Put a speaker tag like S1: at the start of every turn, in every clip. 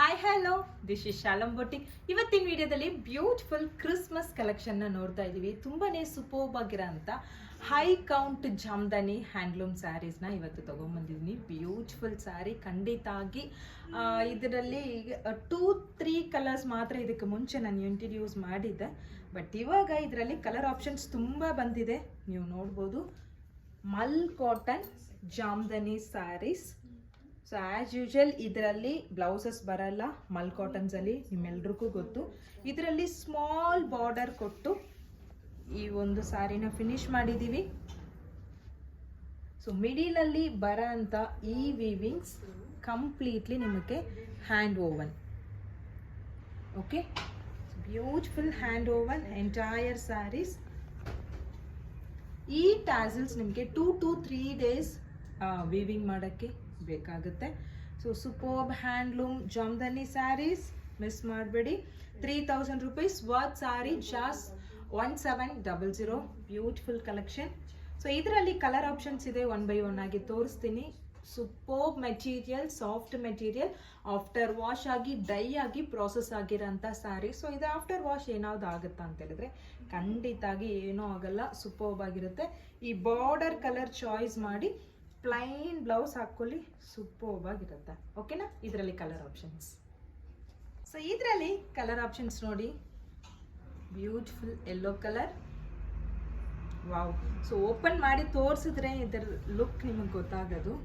S1: Hi hello this is ಶಾಲಂ boutique. ಇವತ್ತಿನ ವಿಡಿಯೋದಲ್ಲಿ beautiful Christmas ಕಲೆಕ್ಷನ್ನ ನೋಡ್ತಾ ಇದ್ದೀವಿ. ತುಂಬಾನೇ ಸೂಪರ್ಬ್ ಆಗಿರೋಂಥ ಹೈ ಕೌಂಟ್ ಜಾಮ್ದಾನಿ ಹ್ಯಾಂಡ್ಲೂಮ್ ಸ್ಯಾರೀಸ್ನ ಇವತ್ತು ತೊಗೊಂಬಂದಿದ್ದೀನಿ. ಬ್ಯೂಟಿಫುಲ್ ಸ್ಯಾರಿ ಖಂಡಿತ ಆಗಿ ಇದರಲ್ಲಿ 2-3 ಕಲರ್ಸ್ ಮಾತ್ರ ಇದಕ್ಕೆ ಮುಂಚೆ ನಾನು ಇಂಟ್ರಡ್ಯೂಸ್ ಮಾಡಿದ್ದೆ. ಬಟ್ ಇವಾಗ ಇದರಲ್ಲಿ ಕಲರ್ ಆಪ್ಷನ್ಸ್ ತುಂಬ ಬಂದಿದೆ. ನೀವು ನೋಡ್ಬೋದು mul cotton Jamdani saris. So as usual ಇದರಲ್ಲಿ ಬ್ಲೌಸಸ್ ಬರಲ್ಲ, ಮಲ್ ಕಾಟನ್ಸಲ್ಲಿ ನಿಮ್ಮೆಲ್ರಿಗೂ ಗೊತ್ತು. ಇದರಲ್ಲಿ ಸ್ಮಾಲ್ ಬಾರ್ಡರ್ ಕೊಟ್ಟು ಈ ಒಂದು ಸ್ಯಾರಿನ ಫಿನಿಶ್ ಮಾಡಿದ್ದೀವಿ. ಸೊ ಮಿಡಿಲಲ್ಲಿ ಬರೋ ಅಂಥ ಈ ವೀವಿಂಗ್ಸ್ ಕಂಪ್ಲೀಟ್ಲಿ ನಿಮಗೆ hand woven. Okay, beautiful hand woven entire sarees. ಈ ಟ್ಯಾಸಲ್ಸ್ ನಿಮಗೆ 2 to 3 days ವೀವಿಂಗ್ ಮಾಡೋಕ್ಕೆ ಬೇಕಾಗುತ್ತೆ. So superb handloom Jamdani sarees miss ಮಾಡಬೇಡಿ. 3000 rupees worth sari, just 1700. Beautiful collection. So ಇದರಲ್ಲಿ ಕಲರ್ ಆಪ್ಷನ್ಸ್ ಇದೆ, 1 by 1 ಆಗಿ ತೋರಿಸ್ತೀನಿ. Superb material, soft material, after wash ಆಗಿ ಡೈ ಆಗಿ ಪ್ರಾಸೆಸ್ ಆಗಿರೋಂಥ ಸ್ಯಾರಿ. ಸೊ ಇದು ಆಫ್ಟರ್ ವಾಶ್ ಏನಾದ್ರು ಆಗುತ್ತಾ ಅಂತ ಹೇಳಿದ್ರೆ ಖಂಡಿತಾಗಿ ಏನೂ ಆಗಲ್ಲ, ಸೂಪರ್ಬ್ ಆಗಿರುತ್ತೆ. ಈ ಬಾರ್ಡರ್ ಕಲರ್ ಚಾಯ್ಸ್ ಮಾಡಿ ಪ್ಲೈನ್ ಬ್ಲೌಸ್ ಹಾಕೊಳ್ಳಿ, ಸೂಪರ್ಬ್ ಆಗಿರುತ್ತೆ. ಓಕೆನಾ? ಇದರಲ್ಲಿ ಕಲರ್ ಆಪ್ಷನ್ಸ್. ಸೊ ಇದರಲ್ಲಿ ಕಲರ್ ಆಪ್ಷನ್ಸ್ ನೋಡಿ, beautiful yellow colour. Wow. So open ಮಾಡಿ ತೋರಿಸಿದ್ರೆ ಇದರ ಲುಕ್ ನಿಮಗೆ ಗೊತ್ತಾಗೋದು.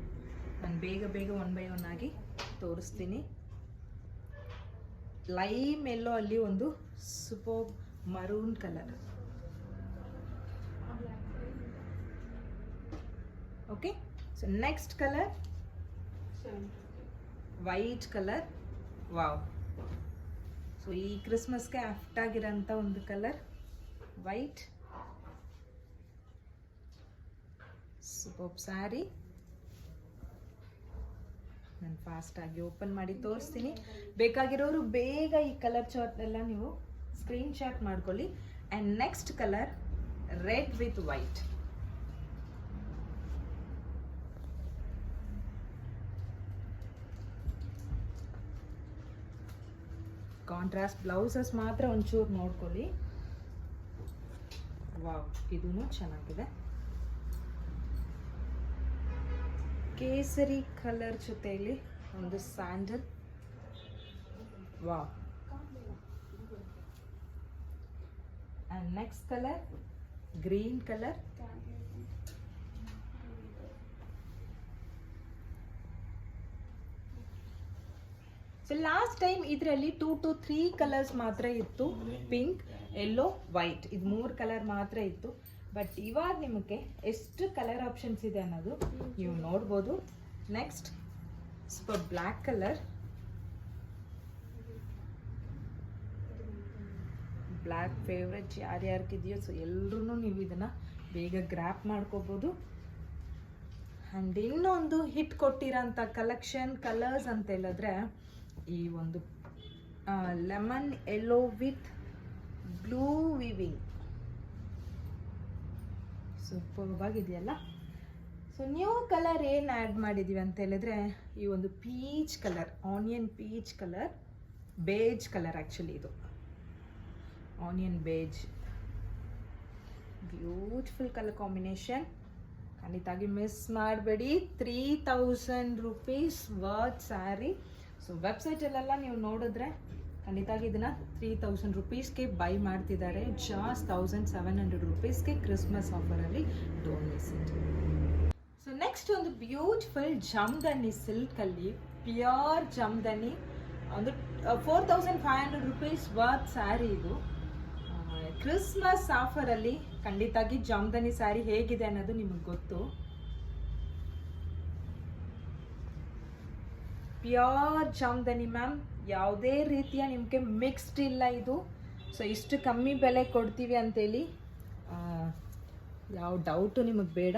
S1: ನಾನು ಬೇಗ 1 by 1 ಆಗಿ ತೋರಿಸ್ತೀನಿ. ಲೈಮ್ ಯೆಲ್ಲೋ ಅಲ್ಲಿ ಒಂದು super maroon colour. Okay, so next colour white colour. Wow. So ಈ ಕ್ರಿಸ್ಮಸ್ಗೆ ಆಫ್ಟ್ ಆಗಿರೋಂಥ ಒಂದು ಕಲರ್ ವೈಟ್. ಸೂಪರ್ ಸ್ಯಾರಿ. ನಾನು ಫಾಸ್ಟಾಗಿ ಓಪನ್ ಮಾಡಿ ತೋರಿಸ್ತೀನಿ. ಬೇಕಾಗಿರೋರು ಬೇಗ ಈ ಕಲರ್ ಚಾರ್ಟ್ ಎಲ್ಲ ನೀವು ಸ್ಕ್ರೀನ್ ಶಾಟ್ ಮಾಡ್ಕೊಳ್ಳಿ. And next colour red with white. Contrast blouses ಮಾತ್ರ ಒಂಚೂರು ನೋಡ್ಕೊಳ್ಳಿ. ವಾವ್, ಇದೂ ಚೆನ್ನಾಗಿದೆ. ಕೇಸರಿ ಕಲರ್ ಜೊತೆಯಲ್ಲಿ ಒಂದು sandal. Wow. And next colour green colour. So last time ಇದರಲ್ಲಿ 2 to 3 ಕಲರ್ಸ್ ಮಾತ್ರ ಇತ್ತು, ಪಿಂಕ್, ಯೆಲ್ಲೋ, ವೈಟ್. ಇದು 3 ಕಲರ್ ಮಾತ್ರ ಇತ್ತು. ಬಟ್ ಇವಾಗ ನಿಮಗೆ ಎಷ್ಟು ಕಲರ್ ಆಪ್ಷನ್ಸ್ ಇದೆ ಅನ್ನೋದು ನೀವು ನೋಡ್ಬೋದು. Next super black colour. Black favourite ಯಾರ್ಯಾರಿಗಿದೆಯೋ ಸೊ ಎಲ್ಲರೂ ನೀವು ಇದನ್ನು ಬೇಗ ಗ್ರ್ಯಾಪ್ ಮಾಡ್ಕೋಬೋದು. ಆ್ಯಂಡ್ ಇನ್ನೊಂದು ಹಿಟ್ ಕೊಟ್ಟಿರೋಂಥ ಕಲೆಕ್ಷನ್ ಕಲರ್ಸ್ ಅಂತ ಹೇಳಿದ್ರೆ ಈ ಒಂದು lemon yellow with blue weaving. Superb ಆಗಿದೆಯಲ್ಲ. ಸೊ ನ್ಯೂ ಕಲರ್ ಏನು ಆ್ಯಡ್ ಮಾಡಿದ್ದೀವಿ ಅಂತ ಹೇಳಿದ್ರೆ ಈ ಒಂದು peach colour, onion peach colour, beige colour. Actually ಇದು onion beige. Beautiful colour combination. ಖಂಡಿತಾಗಿ ಮಿಸ್ ಮಾಡಬೇಡಿ. 3000 rupees ವರ್ತ್ ಸ್ಯಾರಿ. ಸೊ ವೆಬ್ಸೈಟಲ್ಲೆಲ್ಲ ನೀವು ನೋಡಿದ್ರೆ ಖಂಡಿತಾಗಿ ಇದನ್ನು 3000 rupeesಗೆ ಬೈ ಮಾಡ್ತಿದ್ದಾರೆ. ಜಾಸ್ಟ್ 1700 rupeesಗೆ ಕ್ರಿಸ್ಮಸ್ ಆಫರಲ್ಲಿ. Don't miss it. So next ಒಂದು ಬ್ಯೂಟಿಫುಲ್ ಜಾಮ್ದಾನಿ ಸಿಲ್ಕಲ್ಲಿ ಪ್ಯೂರ್ ಜಾಮ್ದಾನಿ ಒಂದು 4500 rupees ವರ್ತ್ ಸ್ಯಾರಿ. ಇದು ಕ್ರಿಸ್ಮಸ್ ಆಫರಲ್ಲಿ ಖಂಡಿತಾಗಿ ಜಾಮ್ದಾನಿ ಸ್ಯಾರಿ ಹೇಗಿದೆ ಅನ್ನೋದು ನಿಮಗೆ ಗೊತ್ತು. ಪ್ಯೂರ್ ಜಾಮ್ದಾನಿ ಮ್ಯಾಮ್, ಯಾವುದೇ ರೀತಿಯ ನಿಮಗೆ ಮಿಕ್ಸ್ಡ್ ಇಲ್ಲ ಇದು. ಸೊ ಇಷ್ಟು ಕಮ್ಮಿ ಬೆಲೆ ಕೊಡ್ತೀವಿ ಅಂತೇಳಿ ಯಾವ ಡೌಟು ನಿಮಗೆ ಬೇಡ.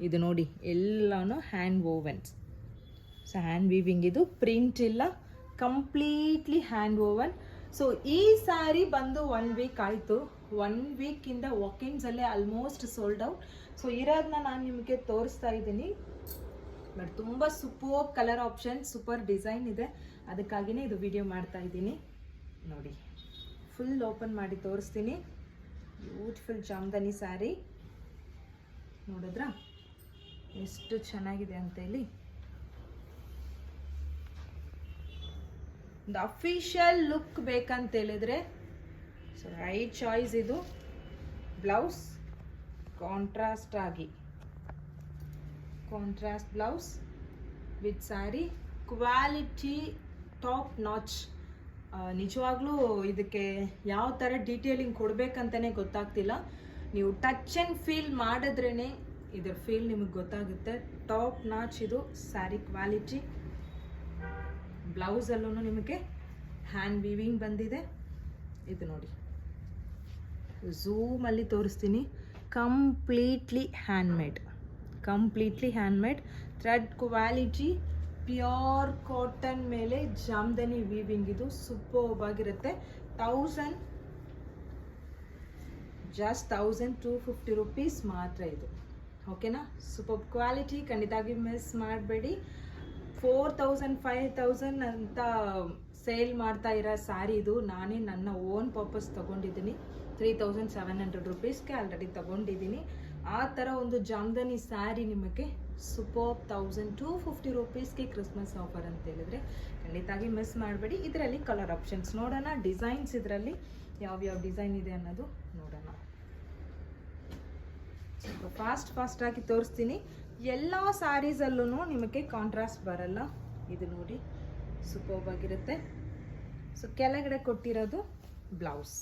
S1: ಇದು ನೋಡಿ ಎಲ್ಲನೂ hand ovens. So hand weaving, ಇದು ಪ್ರಿಂಟ್ ಇಲ್ಲ, ಕಂಪ್ಲೀಟ್ಲಿ ಹ್ಯಾಂಡ್ ಓವನ್. ಸೊ ಈ ಸ್ಯಾರಿ ಬಂದು 1 week ಆಯಿತು. 1 weekಯಿಂದ ವಾಕಿನ್ಸಲ್ಲೇ ಆಲ್ಮೋಸ್ಟ್ ಸೋಲ್ಡ್ ಔಟ್. ಸೊ ಇರೋದನ್ನ ನಾನು ನಿಮಗೆ ತೋರಿಸ್ತಾ ಇದ್ದೀನಿ. ಬಟ್ ತುಂಬ super colour option, super design ಇದೆ. ಅದಕ್ಕಾಗಿಯೇ ಇದು ವಿಡಿಯೋ ಮಾಡ್ತಾ ಇದ್ದೀನಿ. ನೋಡಿ, ಫುಲ್ ಓಪನ್ ಮಾಡಿ ತೋರಿಸ್ತೀನಿ. ಬ್ಯೂಟಿಫುಲ್ ಜಾಮ್ದಾನಿ ಸ್ಯಾರಿ ನೋಡಿದ್ರಾ ಎಷ್ಟು ಚೆನ್ನಾಗಿದೆ ಅಂತೇಳಿ. ಒಂದು ಅಫಿಷಿಯಲ್ ಲುಕ್ ಬೇಕಂತ ಹೇಳಿದ್ರೆ ಸೊ ರೈಟ್ ಚಾಯ್ಸ್ ಇದು. Blouse contrast blouse with sari, quality top notch. ನಿಜವಾಗ್ಲೂ ಇದಕ್ಕೆ ಯಾವ ಥರ ಡೀಟೇಲಿಂಗ್ ಕೊಡಬೇಕಂತಲೇ ಗೊತ್ತಾಗ್ತಿಲ್ಲ. ನೀವು ಟಚ್ ಆ್ಯಂಡ್ ಫೀಲ್ ಮಾಡಿದ್ರೇ ಇದರ ಫೀಲ್ ನಿಮಗೆ ಗೊತ್ತಾಗುತ್ತೆ. ಟಾಪ್ ನಾಚ್ ಇದು ಸ್ಯಾರಿ ಕ್ವಾಲಿಟಿ. ಬ್ಲೌಸಲ್ಲೂ ನಿಮಗೆ ಹ್ಯಾಂಡ್ ವೀವಿಂಗ್ ಬಂದಿದೆ. ಇದು ನೋಡಿ, ಝೂಮಲ್ಲಿ ತೋರಿಸ್ತೀನಿ. Completely handmade thread quality, pure cotton ಮೇಲೆ ಜಾಮ್ದಾನಿ ವೀವಿಂಗ್. ಇದು ಸೂಪರ್ಬ್ ಆಗಿರುತ್ತೆ. 1250 ರೂಪೀಸ್ ಮಾತ್ರ ಇದು. ಓಕೆನಾ? ಸೂಪರ್ ಕ್ವಾಲಿಟಿ, ಖಂಡಿತವಾಗಿ ಮಿಸ್ ಮಾಡಬೇಡಿ. 4000 5000 ಅಂತ ಸೇಲ್ ಮಾಡ್ತಾ ಇರೋ ಸ್ಯಾರಿ ಇದು. ನಾನೇ ನನ್ನ ಓನ್ ಪರ್ಪಸ್ ತೊಗೊಂಡಿದ್ದೀನಿ. 3700 ರೂಪೀಸ್ಗೆ ಆಲ್ರೆಡಿ ತೊಗೊಂಡಿದ್ದೀನಿ. ಆ ಥರ ಒಂದು ಜಾಮ್ದಾನಿ ಸ್ಯಾರಿ ನಿಮಗೆ ಸೂಪರ್ 1250 ರೂಪೀಸ್ಗೆ ಕ್ರಿಸ್ಮಸ್ ಆಫರ್ ಅಂತ ಹೇಳಿದ್ರೆ ಖಂಡಿತವಾಗಿ ಮಿಸ್ ಮಾಡಬೇಡಿ. ಇದರಲ್ಲಿ ಕಲರ್ ಆಪ್ಷನ್ಸ್ ನೋಡೋಣ, ಡಿಸೈನ್ಸ್ ಇದರಲ್ಲಿ ಯಾವ್ಯಾವ ಡಿಸೈನ್ ಇದೆ ಅನ್ನೋದು ನೋಡೋಣ. ಸ್ವಲ್ಪ ಫಾಸ್ಟಾಗಿ ತೋರಿಸ್ತೀನಿ. ಎಲ್ಲ ಸ್ಯಾರೀಸಲ್ಲೂ ನಿಮಗೆ ಕಾಂಟ್ರಾಸ್ಟ್ ಬರಲ್ಲ. ಇದು ನೋಡಿ ಸೂಪರ್ಬ್ ಆಗಿರುತ್ತೆ. ಸೊ ಕೆಳಗಡೆ ಕೊಟ್ಟಿರೋದು ಬ್ಲೌಸ್.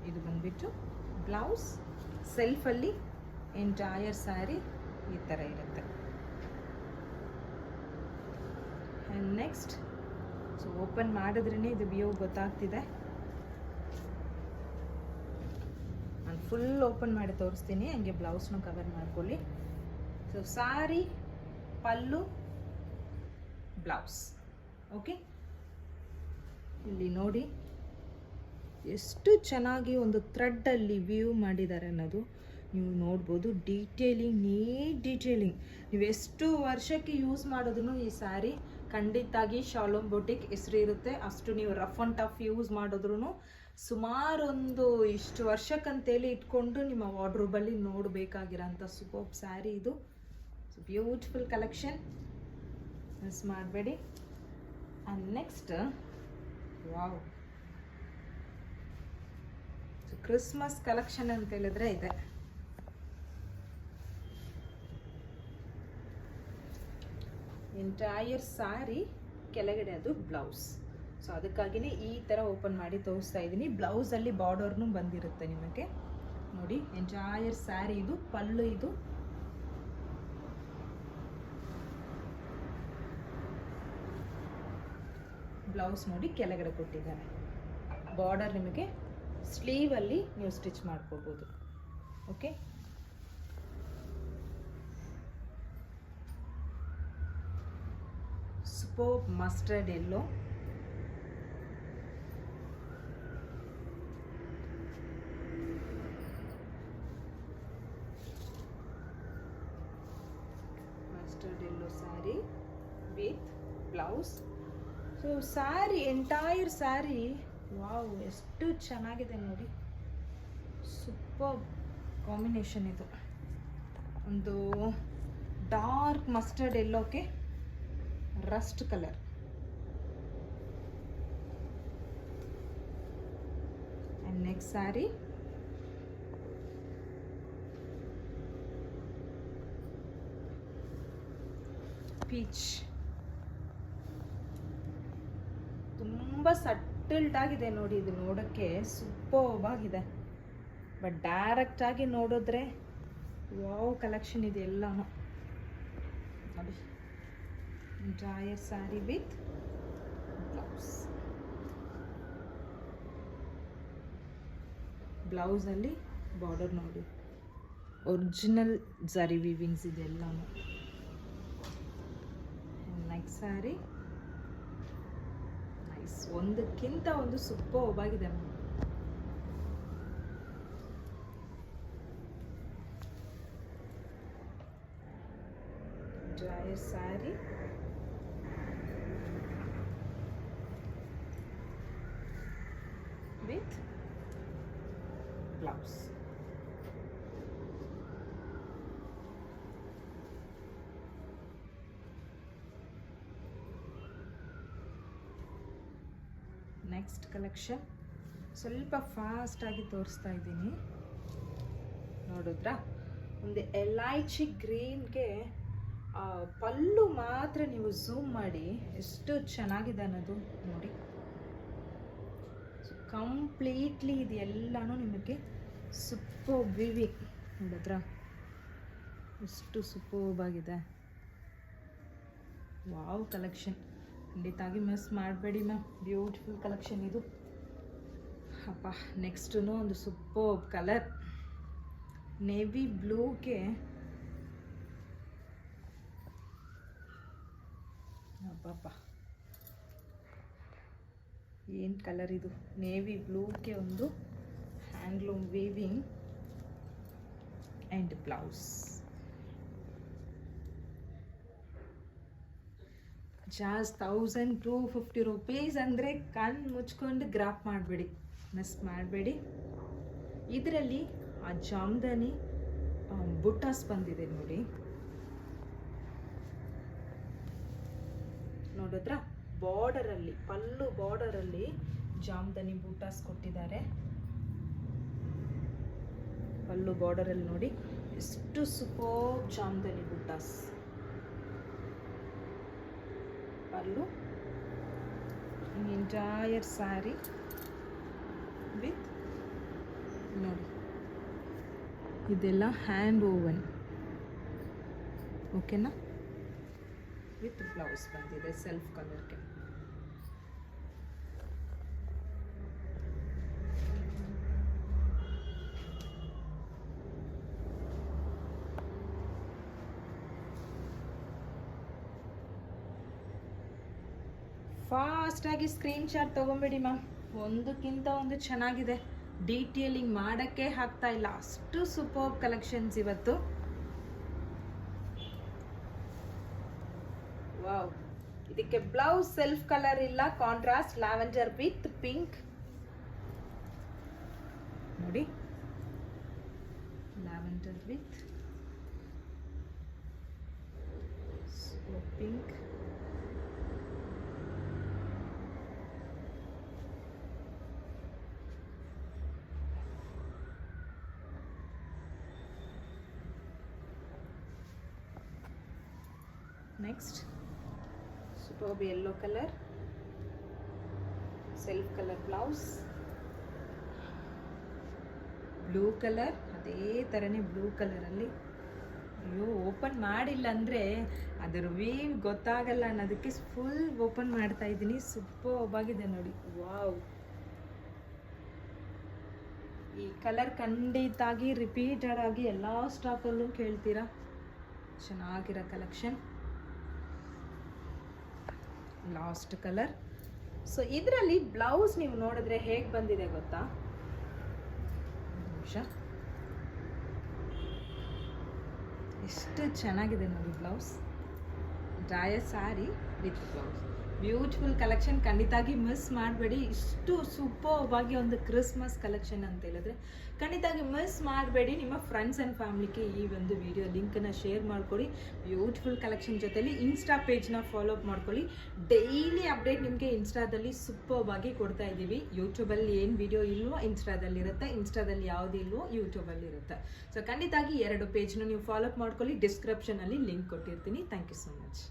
S1: ಇದು ಬಂದ್ಬಿಟ್ಟು ಬ್ಲೌಸ್. ಸೆಲ್ಫಲ್ಲಿ ಎಂಟೈರ್ ಸ್ಯಾರಿ ಈ ಥರ ಇರುತ್ತೆ. ಆ್ಯಂಡ್ ನೆಕ್ಸ್ಟ್ ಸೊ ಓಪನ್ ಮಾಡಿದ್ರೇ ಇದು ವ್ಯೂ ಗೊತ್ತಾಗ್ತಿದೆ. ನಾನು ಫುಲ್ ಓಪನ್ ಮಾಡಿ ತೋರಿಸ್ತೀನಿ, ಹಂಗೆ ಬ್ಲೌಸ್ನ ಕವರ್ ಮಾಡ್ಕೊಳ್ಳಿ. ಸೊ ಸ್ಯಾರಿ, ಪಲ್ಲು, ಬ್ಲೌಸ್. ಓಕೆ, ಇಲ್ಲಿ ನೋಡಿ ಎಷ್ಟು ಚೆನ್ನಾಗಿ ಒಂದು ಥ್ರೆಡ್ಡಲ್ಲಿ ವ್ಯೂ ಮಾಡಿದ್ದಾರೆ ಅನ್ನೋದು ನೀವು ನೋಡ್ಬೋದು. Neat detailing. ನೀವು ಎಷ್ಟು ವರ್ಷಕ್ಕೆ ಯೂಸ್ ಮಾಡೋದನ್ನು ಈ ಸ್ಯಾರಿ ಖಂಡಿತಾಗಿ ಶಾಲೋಮ್ ಬೊಟಿಕ್ ಹೆಸರು ಇರುತ್ತೆ. ಅಷ್ಟು ನೀವು ರಫ್ ಆ್ಯಂಡ್ ಟಫ್ ಯೂಸ್ ಮಾಡಿದ್ರೂ ಸುಮಾರು ಒಂದು ಇಷ್ಟು ವರ್ಷಕ್ಕಂತೇಳಿ ಇಟ್ಕೊಂಡು ನಿಮ್ಮ ವಾರ್ಡ್ರೋಬಲ್ಲಿ ನೋಡಬೇಕಾಗಿರೋಂಥ ಸೂಪರ್ ಸ್ಯಾರಿ ಇದು. ಸೊ ಬ್ಯೂಟಿಫುಲ್ ಕಲೆಕ್ಷನ್, ಮಿಸ್ ಮಾಡಬೇಡಿ. And next wow, Christmas collection ಅಂತ ಹೇಳಿದ್ರೆ ಇದೆ. ಎಂಟೈರ್ ಸ್ಯಾರಿ, ಕೆಳಗಡೆ ಅದು ಬ್ಲೌಸ್. ಸೊ ಅದಕ್ಕಾಗಿಯೇ ಈ ಥರ ಓಪನ್ ಮಾಡಿ ತೋರಿಸ್ತಾ ಇದ್ದೀನಿ. ಬ್ಲೌಸಲ್ಲಿ ಬಾರ್ಡರ್ನು ಬಂದಿರುತ್ತೆ ನಿಮಗೆ ನೋಡಿ. ಎಂಟೈರ್ ಸ್ಯಾರಿ ಇದು, ಪಲ್ಲು ಇದು. ಬ್ಲೌಸ್ ನೋಡಿ ಕೆಳಗಡೆ ಕೊಟ್ಟಿದ್ದಾರೆ. ಬಾರ್ಡರ್ ನಿಮಗೆ ಸ್ಲೀವಲ್ಲಿ ನೀವು ಸ್ಟಿಚ್ ಮಾಡ್ಕೋಬೋದು. Okay, super mustard yellow. Mustard yellow sari with blouse. So sari, entire sari wow ಎಷ್ಟು ಚೆನ್ನಾಗಿದೆ ನೋಡಿ. ಸೂಪರ್ ಕಾಂಬಿನೇಷನ್ ಇದು. ಒಂದು ಡಾರ್ಕ್ ಮಸ್ಟರ್ಡ್ ಎಲ್ಲೋಕ್ಕೆ rust colour. And next sari peach. ತುಂಬ ಸಟಲ್ಡ್ ಆಗಿದೆ ನೋಡಿ. ಇದು ನೋಡೋಕ್ಕೆ ಸೂಪರ್ಬ್ ಆಗಿದೆ. ಬಟ್ ಡೈರೆಕ್ಟ್ ಆಗಿ ನೋಡಿದ್ರೆ ವಾವ್ ಕಲೆಕ್ಷನ್ ಇದೆ ಎಲ್ಲಾನು ನೋಡಿ. Entire sari with blouse. ಬ್ಲೌಸಲ್ಲಿ ಬಾರ್ಡರ್ ನೋಡಿ, ಒರಿಜಿನಲ್ ಜರಿ ವೀವಿಂಗ್ಸ್ ಇದೆ ಎಲ್ಲಾನು. ನೆಕ್ಸ್ಟ್ ಸ್ಯಾರಿ ನೈಸ್, ಒಂದಕ್ಕಿಂತ ಒಂದು ಸೂಪರ್ಬ್ ಆಗಿದೆ. Sari. With blouse. Next collection ಸ್ವಲ್ಪ ಫಾಸ್ಟಾಗಿ ತೋರಿಸ್ತಾ ಇದ್ದೀನಿ. ನೋಡಿದ್ರಾ, ಒಂದು ಎಲೈಚಿ ಗ್ರೀನ್ಗೆ ಪಲ್ಲು ಮಾತ್ರ ನೀವು ಝೂಮ್ ಮಾಡಿ ಎಷ್ಟು ಚೆನ್ನಾಗಿದೆ ಅನ್ನೋದು ನೋಡಿ. ಸೊ ಕಂಪ್ಲೀಟ್ಲಿ ಇದೆಲ್ಲನೂ ನಿಮಗೆ ಸೂಪರ್ ವಿವಿಂಗ್. ನೋಡಿದ್ರಾ ಎಷ್ಟು ಸೂಪರ್ಬ್ ಆಗಿದೆ. ವಾವ್ ಕಲೆಕ್ಷನ್, ಖಂಡಿತಾಗಿ ಮಿಸ್ ಮಾಡಬೇಡಿ ಮ್ಯಾಮ್. ಬ್ಯೂಟಿಫುಲ್ ಕಲೆಕ್ಷನ್ ಇದು. ಅಪ್ಪ, ನೆಕ್ಸ್ಟು ಒಂದು ಸೂಪರ್ಬ್ ಕಲರ್ ನೇವಿ ಬ್ಲೂಗೆ ಅಬ್ಬಪ್ಪ ಏನು ಕಲರ್ ಇದು. ನೇವಿ ಬ್ಲೂಗೆ ಒಂದು handloom weaving and blouse. ಜಾಸ್ಟ್ 1250 rupees ಅಂದರೆ ಕಣ್ಣು ಮುಚ್ಕೊಂಡು ಗ್ರಾಪ್ ಮಾಡಬೇಡಿ, ಮಿಸ್ ಮಾಡಬೇಡಿ. ಇದರಲ್ಲಿ ಆ ಜಾಮ್ದಾನಿ ಬುಟ್ಟಾಸ್ ಬಂದಿದೆ ನೋಡಿ. ನೋಡಿದ್ರಾ, ಬಾರ್ಡರಲ್ಲಿ, ಪಲ್ಲು ಬಾರ್ಡರಲ್ಲಿ ಜಾಮ್ದಾನಿ ಬುಟ್ಟಾಸ್ ಕೊಟ್ಟಿದ್ದಾರೆ. ಪಲ್ಲು ಬಾರ್ಡರಲ್ಲಿ ನೋಡಿ ಎಷ್ಟು super Jamdani buttas. Pallu entire sari with ನೋಡಿ, ಇದೆಲ್ಲ ಹ್ಯಾಂಡ್ ಓವನ್, ಓಕೆನಾ? ವಿತ್ ಬ್ಲೌಸ್ ಬಂದಿದೆ ಸೆಲ್ಫ್ ಕಲರ್ಗೆ. ಫಾಸ್ಟಾಗಿ ಸ್ಕ್ರೀನ್ಶಾಟ್ ತೊಗೊಂಬಿಡಿ ಮ್ಯಾಮ್. ಒಂದಕ್ಕಿಂತ ಒಂದು ಚೆನ್ನಾಗಿದೆ. ಡೀಟೇಲಿಂಗ್ ಮಾಡೋಕ್ಕೆ ಆಗ್ತಾ ಇಲ್ಲ, ಅಷ್ಟು ಸೂಪರ್ ಕಲೆಕ್ಷನ್ಸ್ ಇವತ್ತು. ವಾವ್, ಇದಕ್ಕೆ ಬ್ಲೌಸ್ ಸೆಲ್ಫ್ ಕಲರ್ ಇಲ್ಲ, ಕಾಂಟ್ರಾಸ್ಟ್ ಲ್ಯಾವೆಂಡರ್ ವಿತ್ ಪಿಂಕ್ ನೋಡಿ. Lavender with pink. Next superb yellow colour, self colour blouse, blue colour, ಅದೇ ಥರನೇ ಬ್ಲೂ ಕಲರಲ್ಲಿ. ಅಯ್ಯೋ, ಓಪನ್ ಮಾಡಿಲ್ಲ ಅಂದರೆ ಅದರ ವೀವ್ ಗೊತ್ತಾಗಲ್ಲ ಅನ್ನೋದಕ್ಕೆ ಫುಲ್ ಓಪನ್ ಮಾಡ್ತಾ ಇದ್ದೀನಿ. ಸೂಪರ್ಬ್ ಆಗಿದೆ ನೋಡಿ. ವಾವ್, ಈ ಕಲರ್ ಖಂಡಿತಾಗಿ ರಿಪೀಟೆಡ್ ಆಗಿ ಎಲ್ಲ ಸ್ಟಾಕಲ್ಲೂ ಕೇಳ್ತೀರಾ. ಚೆನ್ನಾಗಿರೋ ಕಲೆಕ್ಷನ್. Last colour. ಸೊ ಇದರಲ್ಲಿ ಬ್ಲೌಸ್ ನೀವು ನೋಡಿದ್ರೆ ಹೇಗೆ ಬಂದಿದೆ ಗೊತ್ತಾ? ನಿಮಿಷ, ಎಷ್ಟು ಚೆನ್ನಾಗಿದೆ ನೋಡಿ ಬ್ಲೌಸ್. ಡ್ರಾಯರ್ sari with blouse. Beautiful collection, ಖಂಡಿತಾಗಿ ಮಿಸ್ ಮಾಡಬೇಡಿ. ಇಷ್ಟು ಸೂಪರ್ಬ್ ಆಗಿ ಒಂದು ಕ್ರಿಸ್ಮಸ್ ಕಲೆಕ್ಷನ್ ಅಂತ ಹೇಳಿದ್ರೆ ಖಂಡಿತಾಗಿ ಮಿಸ್ ಮಾಡಬೇಡಿ. ನಿಮ್ಮ ಫ್ರೆಂಡ್ಸ್ ಆ್ಯಂಡ್ ಫ್ಯಾಮಿಲಿಗೆ ಈ ಒಂದು ವಿಡಿಯೋ ಲಿಂಕನ್ನು ಶೇರ್ ಮಾಡ್ಕೊಳ್ಳಿ. ಬ್ಯೂಟಿಫುಲ್ ಕಲೆಕ್ಷನ್ ಜೊತೆಲಿ ಇನ್ಸ್ಟಾ ಪೇಜ್ನ ಫಾಲೋ ಅಪ್ ಮಾಡ್ಕೊಳ್ಳಿ. ಡೈಲಿ ಅಪ್ಡೇಟ್ ನಿಮಗೆ ಇನ್ಸ್ಟಾದಲ್ಲಿ ಸೂಪರ್ಬ್ ಆಗಿ ಕೊಡ್ತಾ ಇದ್ದೀವಿ. ಯೂಟ್ಯೂಬಲ್ಲಿ ಏನು ವಿಡಿಯೋ ಇಲ್ವೋ ಇನ್ಸ್ಟಾದಲ್ಲಿ ಇರುತ್ತೆ, ಇನ್ಸ್ಟಾದಲ್ಲಿ ಯಾವುದು ಇಲ್ವೋ ಯೂಟ್ಯೂಬಲ್ಲಿ ಇರುತ್ತೆ. ಸೊ ಖಂಡಿತಾಗಿ 2 ಪೇಜ್ನ ನೀವು ಫಾಲೋ ಅಪ್ ಮಾಡ್ಕೊಳ್ಳಿ. ಡಿಸ್ಕ್ರಿಪ್ಷನಲ್ಲಿ ಲಿಂಕ್ ಕೊಟ್ಟಿರ್ತೀನಿ. Thank you so much.